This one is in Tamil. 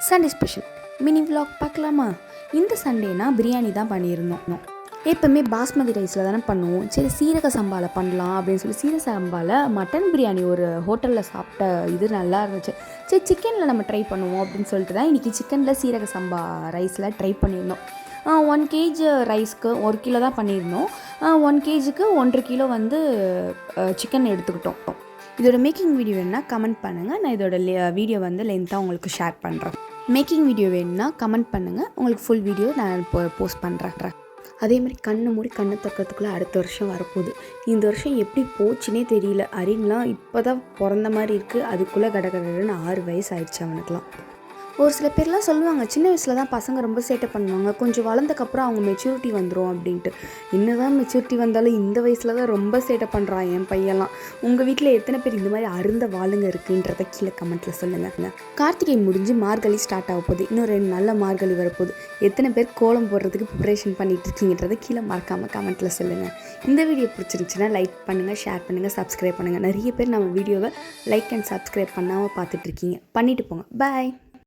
சண்டே ஸ்பெஷல் மினி vlog பார்க்கலாமா? இந்த சண்டேனா பிரியாணி தான் பண்ணியிருந்தோம். எப்போவுமே பாஸ்மதி ரைஸில் தானே பண்ணுவோம். சரி சீரக சம்பாவில் பண்ணலாம் அப்படின்னு சொல்லி சீரக சம்பாவில் மட்டன் பிரியாணி ஒரு ஹோட்டலில் சாப்பிட்ட இது நல்லா இருந்துச்சு. சரி சிக்கனில் நம்ம ட்ரை பண்ணுவோம் அப்படின்னு சொல்லிட்டு தான் இன்றைக்கி சிக்கனில் சீரக சம்பா ரைஸில் ட்ரை பண்ணியிருந்தோம். 1 kg ரைஸ்க்கு 1 கிலோ தான் பண்ணியிருந்தோம். 1 kgக்கு 1.5 கிலோ வந்து சிக்கன் எடுத்துக்கிட்டோம். இதோட மேக்கிங் வீடியோ வேணுன்னா கமெண்ட் பண்ணுங்கள். நான் இதோட வீடியோ வந்து லென்த்தாக உங்களுக்கு ஷேர் பண்ணுறேன். மேக்கிங் வீடியோ வேணுன்னா கமெண்ட் பண்ணுங்கள். உங்களுக்கு ஃபுல் வீடியோ நான் இப்போ போஸ்ட் பண்ணுறேன். அதேமாதிரி கண்ணை மூடி கண்ணை திறக்கிறதுக்குள்ளே அடுத்த வருஷம் வரப்போகுது. இந்த வருஷம் எப்படி போச்சுன்னே தெரியல. அரின்லாம் இப்போ தான் பிறந்த மாதிரி இருக்குது. அதுக்குள்ளே கடகடன்னு 6 வயசு ஆயிடுச்சு அவனுக்குலாம். ஒரு சில பேர்லாம் சொல்லுவாங்க சின்ன வயசில் தான் பசங்க ரொம்ப சேட்டை பண்ணுவாங்க, கொஞ்சம் வளர்ந்தக்கப்புறம் அவங்க மெச்சூரிட்டி வந்துடும் அப்படின்ட்டு. என்னதான் மெச்சூரிட்டி வந்தாலும் இந்த வயசில் தான் ரொம்ப சேட்டை பண்ணுறான் என் பையன்லாம். உங்கள் வீட்டில் எத்தனை பேர் இந்த மாதிரி அருந்த வாளுங்க இருக்குன்றத கீழே கமெண்ட்டில் சொல்லுங்கள். கார்த்திகை முடிஞ்சு மார்கழி ஸ்டார்ட் ஆக போகுது. இன்னும் 2 நாளில் மார்கழி வரப்போகுது. எத்தனை பேர் கோலம் போடுறதுக்கு ப்ரிப்ரேஷன் பண்ணிகிட்டு இருக்கீங்கன்றதை கீழே மறக்காமல் கமெண்ட்டில் சொல்லுங்கள். இந்த வீடியோ பிடிச்சிருந்துச்சுன்னா லைக் பண்ணுங்கள், ஷேர் பண்ணுங்கள், சப்ஸ்கிரைப் பண்ணுங்கள். நிறைய பேர் நம்ம வீடியோவை லைக் அண்ட் சப்ஸ்கிரைப் பண்ணாமல் பார்த்துட்ருக்கீங்க. பண்ணிவிட்டு போங்க. பாய்.